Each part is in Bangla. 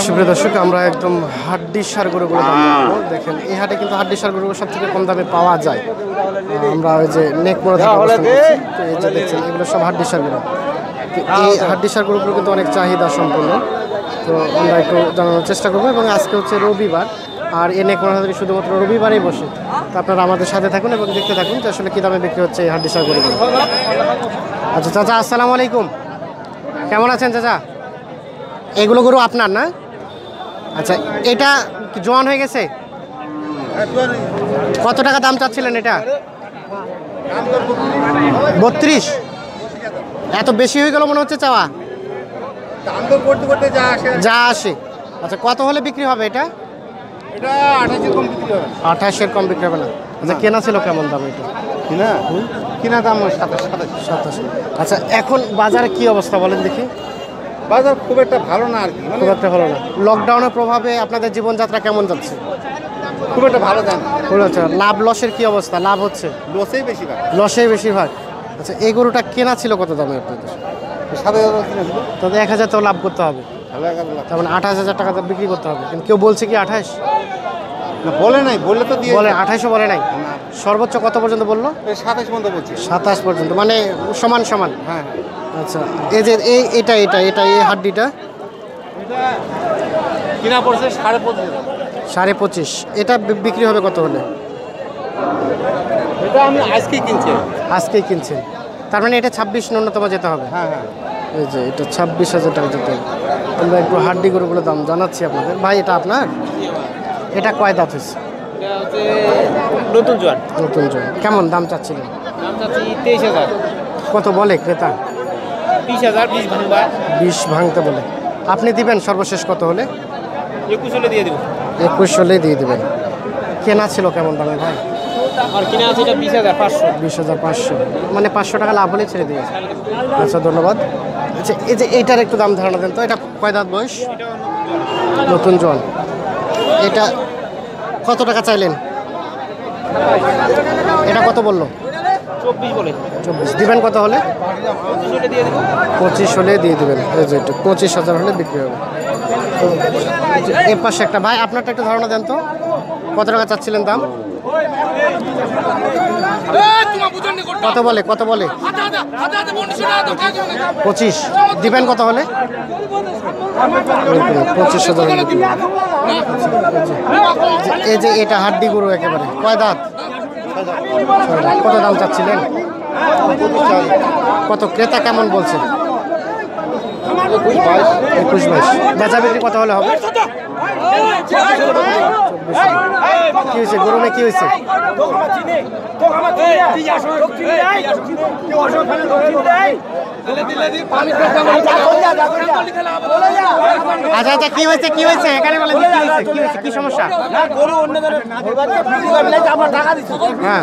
সুপ্রিয় দর্শক, আমরা একদম হাড্ডির সার গরুগুলো দাম জানবো। দেখেন এই হাটে কিন্তু হাড্ডির সার গরুগুলো সব থেকে কম দামে পাওয়া যায়। আমরা ওই যে নেক মোড়া থেকে অবস্থান করছি, তো এই যে দেখছেন এগুলো সব হাড্ডির সার গরু। এই হাড্ডির সার গরুগুলো কিন্তু অনেক চাহিদা সম্পন্ন, তো আমরা একটু জানানোর চেষ্টা করবো। এবং আজকে হচ্ছে রবিবার, আর এই নেক মোড়া শুধুমাত্র রবিবারেই বসে। তো আপনারা আমাদের সাথে থাকুন এবং দেখতে থাকুন যে আসলে কী দামে বিক্রি হচ্ছে এই হাড্ডির সার গরুগুলো। আচ্ছা চাচা, আসসালামু আলাইকুম, কেমন আছেন চাচা? এগুলো গরু আপনার না? আচ্ছা, এটা জোয়ান হয়ে গেছে? কত টাকা দাম চাচ্ছিলেন এটা? 32? এত বেশি হয়ে গেল মনে হচ্ছে চাওয়া। যা আসে। আচ্ছা, কত হলে বিক্রি হবে এটা? 28-এর কম বিক্রি হবে না? আচ্ছা, কেনা ছিল কেমন দাম এটা? কিনা দাম 27। আচ্ছা, এখন বাজারে কি অবস্থা বলেন দেখি? বাজার খুব একটা ভালো না আর কি, খুব একটা ভালো না। লকডাউনের প্রভাবে আপনাদের জীবনযাত্রা কেমন যাচ্ছে? খুব একটা ভালো দাম। আচ্ছা, লাভ লসের কি অবস্থা? লাভ হচ্ছে? লসেই বেশিরভাগ। লসেই বেশিরভাগ। আচ্ছা, এই গরুটা কেনা ছিল কত দামে আপনাদের? 7,000 কিনেছিল। তাহলে 1,000 তো লাভ করতে হবে, তার মানে 28,000 টাকা বিক্রি করতে হবে। কিন্তু কেউ বলছে কি 28? বলে নাই, বললে তো দিয়ে বলে 28ও বলে নাই। সর্বোচ্চ কত পর্যন্ত বললো? 27 পর্যন্ত বলছি। 27 পর্যন্ত, মানে সমান সমান। হ্যাঁ। আচ্ছা, এই যে এটা এই হাড্ডিটা কিনা পড়ছে 25.5। 25.5। এটা বিক্রি হবে কত হলে? এটা আমি আজকেই কিনছি। আজকেই কিনছেন, তার মানে এটা 26 ন্যূনতম যেতে হবে। হ্যাঁ হ্যাঁ। এই যে এটা 26,000 টাকা যেতে হবে। আমরা একটু হাড্ডি গরুগুলো দাম জানাচ্ছি আপনাদের। ভাই, এটা আপনার? এটা কয় দাঁত হয়েছে? এটা হচ্ছে নতুন জোয়ান। নতুন জোয়ান। কেমন দাম চাচ্ছিলেন? দাম চাচ্ছি 23,000। কত বলে ক্রেতা? 20,000। 20 ভাঙবা। 20 ভাঙতে বলে। আপনি দিবেন সর্বশেষ কত হলে? 21 হলে দিয়ে দেবো। 21 হলেই দিয়ে দেবেন। কেনা ছিল কেমন দামে ভাই? আর কিনা আছে এটা 20,500। 20,500, মানে 500 টাকা লাভ হলে ছেড়ে দিয়েছে। আচ্ছা, ধন্যবাদ। আচ্ছা, এই যে এইটার একটু দাম ধারণা দেন তো। এটা কয় দাঁত বয়স? নতুন জোয়ান। এটা কত টাকা চাইলেন? এটা কত বললো? 24 বলে। 24 দিবেন কত হলে? 25 হলে দিয়ে দেবো। 25 হলে দিয়ে দেবেন। এই যে এটা 25,000 হলে বিক্রি হবে। এর পাশে একটা ভাই, আপনারটা একটু ধারণা দেন তো, কত টাকা চাচ্ছিলেন দাম? কত বলে? 25 দিবেন কত হলে? 25,000 হলে বিক্রি হবে। এই যে এটা হাড্ডি গরু একেবারে, কয় দাঁত? কত দাম চাচ্ছিলেন? কত ক্রেতা কেমন বলছে? 21-22। বেচা বিক্রি কত হলে হবে? 24। কি হয়েছে গরু? কি হয়েছে? আচ্ছা আচ্ছা, কি হয়েছে এখানে বলেন, কি হয়েছে, কি সমস্যা? হ্যাঁ,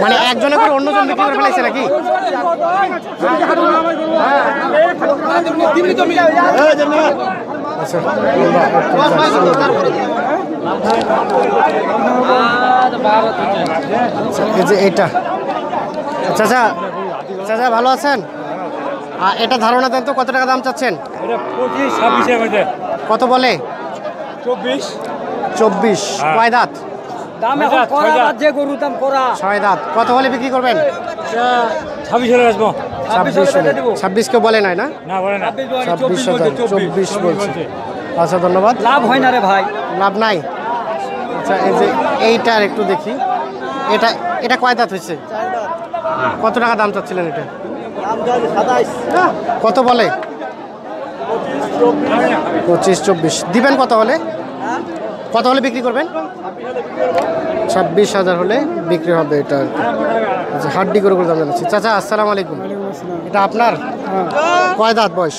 মানে একজনের করে অন্যজন বিক্রি করে ফেলাইছে নাকি? আচ্ছা, এই যে এটা। চাচা, ভালো আছেন? এটা ধারণা দেন তো, কত টাকা দাম চাচ্ছেন? 25-26। কত বলে? 24। কয় দাঁত? দাম এখন করা বাদ, যে গরু দাম করা 6 দাঁত। কত হলে বিক্রি করবেন? 26 হলে আসবো। 26 কেউ বলে নাই না? না বলে না। 26,000। 24 বলছে। আচ্ছা, ধন্যবাদ। লাভ হয় না রে ভাই, লাভ নাই। আচ্ছা, এই যে এইটার একটু দেখি। এটা কয় দাঁত হয়েছে? কত টাকা দাম চাচ্ছিলেন এটা? কত বলে? 25-24 দিবেন কত হলে? কত হলে বিক্রি করবেন? 26,000 হলে বিক্রি হবে এটা। আচ্ছা, হাড্ডি করে দাম জানাচ্ছি। চাচা, আসসালামু আলাইকুম, এটা আপনার? কয় দাঁত বয়স?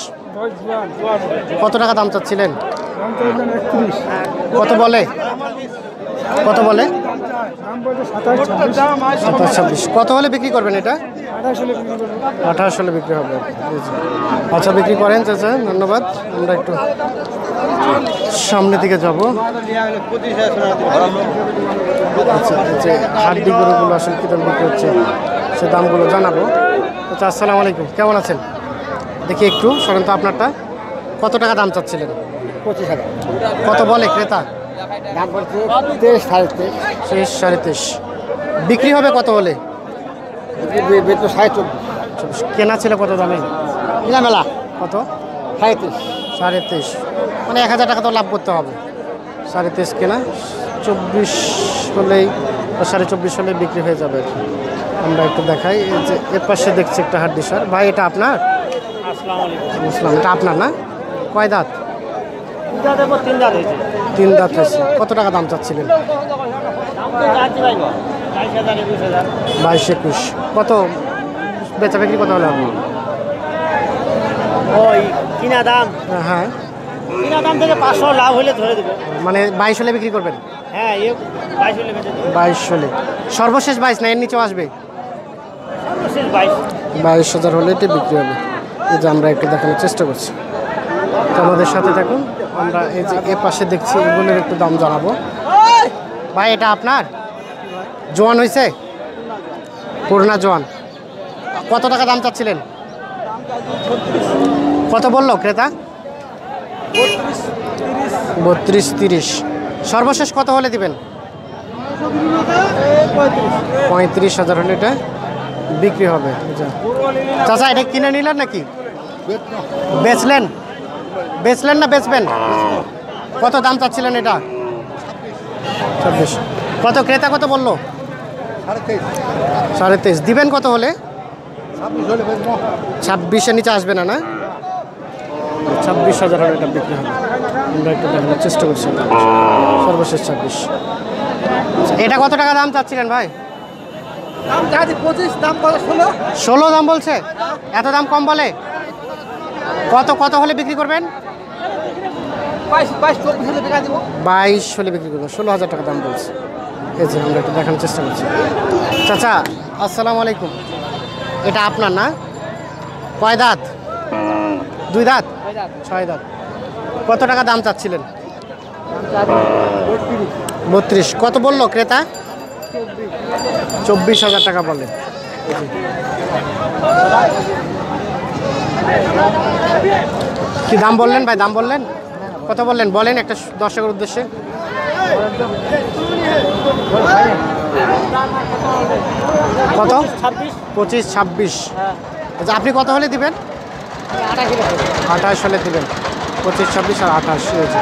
কত টাকা দাম চাচ্ছিলেন? কত বলে? 27-26। কত হলে বিক্রি করবেন এটা? 28 হলে বিক্রি হবে। আচ্ছা, বিক্রি করেন চাচা, ধন্যবাদ। আমরা একটু সামনে দিকে যাব। আচ্ছা, যে হাড্ডি গরুগুলো আসলে কী দাম বিক্রি হচ্ছে সে দামগুলো জানাবো। আচ্ছা, আসসালামু আলাইকুম, কেমন আছেন? দেখি একটু সরেন তো আপনারটা। কত টাকা দাম চাচ্ছিলেন? 25,000 কত বলে ক্রেতা? দাম পড়ছে 23 23 শেষ 23.5। বিক্রি হবে কত হলে? বেতন 24 কেনা ছিল কত দামে? কিনা মেলা কত? 37 23.5, মানে 1000 টাকা তো লাভ করতে হবে। 23.5 কেনা, 24 হলেই 24.5 হলেই বিক্রি হয়ে যাবে আর কি। আমরা একটু দেখাই, এই যে এর পাশে দেখছি একটা হাড্ডি সার। ভাই এটা আপনার? আসসালামু আলাইকুম। বুঝলাম, এটা আপনার না? কয় দাঁত? দুটা দেবো, 3 দাঁত হয়েছে। 3 দাঁত হয়েছে। কত টাকা দাম চাচ্ছিলেন? দাম তো চাচ্ছি ভাই 22,000 21,000। 22-21। কত বেচা বিক্রি কত হলে আপনার? ওই কিনা দাম, হ্যাঁ, কিনা দাম থেকে 500 লাভ হলে ধরে দেবো। মানে 22 হলে বিক্রি করবেন? হ্যাঁ, 22 হলে বেঁচে দেবো। 22 হলে সর্বশেষ 22 না এর নিচেও আসবে? সর্বশেষ 22। 22,000 হলে এটি বিক্রি হবে। এই যে আমরা একটু দেখানোর চেষ্টা করছি, তো আমাদের সাথে থাকুন। আমরা এই যে এ পাশে দেখছি, এগুলোর একটু দাম জানাবো। ভাই এটা আপনার? জোয়ান হয়েছে? পুরনা জোয়ান। কত টাকা দাম চাচ্ছিলেন? কত বললো ক্রেতা? 32-30। সর্বশেষ কত হলে দিবেন? 35,000 হলে এটা বিক্রি হবে। চাচা এটা কিনে নিলেন নাকি বেচলেন? বেচলেন না বেচবেন? কত দাম চাচ্ছিলেন এটা? 26। কত ক্রেতা কত বললো? 23.5। দিবেন কত হলে? 26-এর নিচে আসবে না? না, 26,000 হলে এটা বিক্রি হবে। আমরা একটু দেখানোর চেষ্টা করছি। সর্বশেষ 26। এটা কত টাকা দাম চাচ্ছিলেন ভাই? দাম চাচ্ছি 25, দাম কত 16? 16 দাম বলছে? এত দাম কম বলে? কত হলে বিক্রি করবেন? 22 24 হলে বিকা দিব। 22 হলে বিক্রি করবেন। 16,000 টাকা দাম বলছে। এই যে আমরা একটু দেখানোর চেষ্টা করছি। চাচা আসসালামু আলাইকুম, এটা আপনার না? কয় দাঁত? 2 দাঁত? 6 দাঁত। কত টাকা দাম চাচ্ছিলেন? 32। কত বললো ক্রেতা? 24,000 টাকা বলে। কি দাম বললেন ভাই? দাম বললেন? কত বললেন বলেন একটা দর্শকের উদ্দেশ্যে। কত? 25-26। আচ্ছা, আপনি কত হলে দিবেন? 28 হলে দিবেন। 25-26 আর 28 হয়েছে।